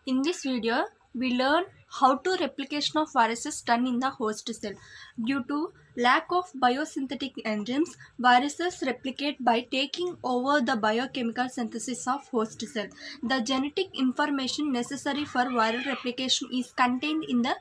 In this video, we learn how to replication of viruses done in the host cell. Due to lack of biosynthetic enzymes, viruses replicate by taking over the biochemical synthesis of host cell. The genetic information necessary for viral replication is contained in the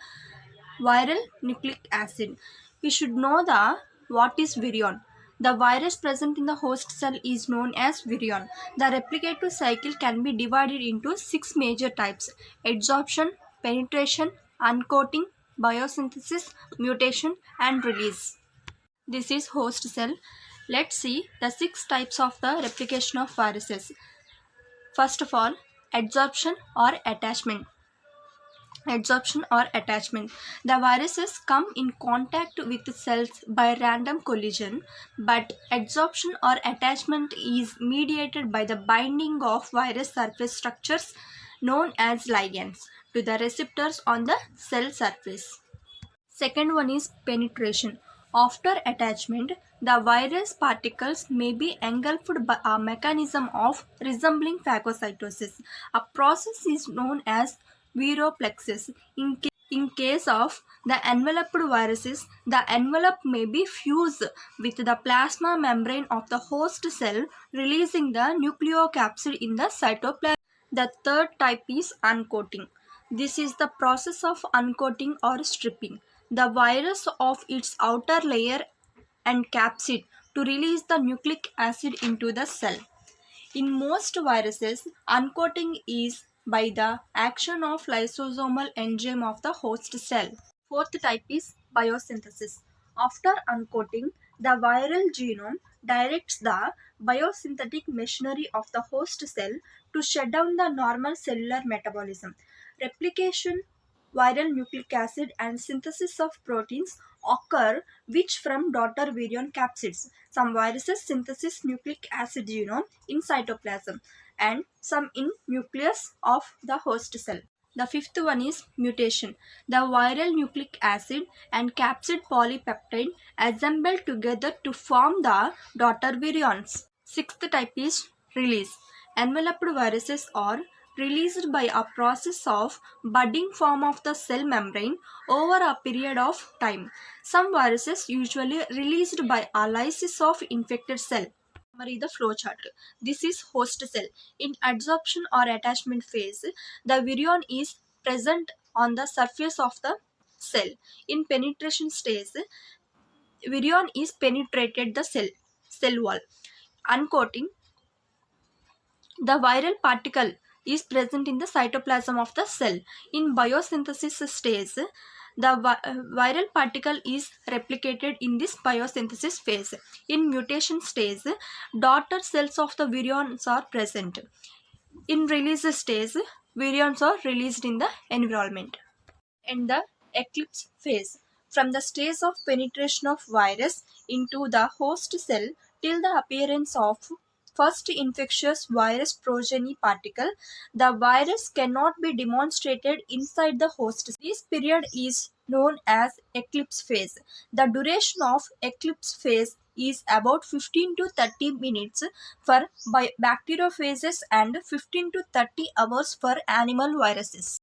viral nucleic acid. We should know the what is virion. The virus present in the host cell is known as virion. The replicative cycle can be divided into six major types: adsorption, penetration, uncoating, biosynthesis, mutation, and release. This is host cell. Let's see the six types of the replication of viruses. First of all, adsorption or attachment. Adsorption or attachment. The viruses come in contact with cells by random collision, but adsorption or attachment is mediated by the binding of virus surface structures known as ligands to the receptors on the cell surface. Second one is penetration. After attachment, the virus particles may be engulfed by a mechanism of resembling phagocytosis. A process is known as viroplexis. In case of the enveloped viruses, the envelope may be fused with the plasma membrane of the host cell, releasing the nucleocapsid in the cytoplasm. The third type is uncoating. This is the process of uncoating or stripping the virus of its outer layer and capsid to release the nucleic acid into the cell. In most viruses, uncoating is by the action of lysosomal enzyme of the host cell. Fourth type is biosynthesis. After uncoating, the viral genome directs the biosynthetic machinery of the host cell to shut down the normal cellular metabolism. Replication, viral nucleic acid, and synthesis of proteins occur which from daughter virion capsids. Some viruses synthesis nucleic acid genome in cytoplasm and some in nucleus of the host cell. The fifth one is mutation. The viral nucleic acid and capsid polypeptide assemble together to form the daughter virions. Sixth type is release. Enveloped viruses are released by a process of budding form of the cell membrane over a period of time. Some viruses usually released by a lysis of infected cell. Summary the flowchart. This is host cell. In adsorption or attachment phase, the virion is present on the surface of the cell. In penetration stage, virion is penetrated the cell wall. Uncoating, the viral particle is present in the cytoplasm of the cell. In biosynthesis stage, the viral particle is replicated in this biosynthesis phase. In mutation stage, daughter cells of the virions are present. In release stage, virions are released in the environment. And the eclipse phase, from the stage of penetration of virus into the host cell till the appearance of first infectious virus progeny particle, the virus cannot be demonstrated inside the host. This period is known as eclipse phase. The duration of eclipse phase is about 15 to 30 minutes for bacteriophages and 15 to 30 hours for animal viruses.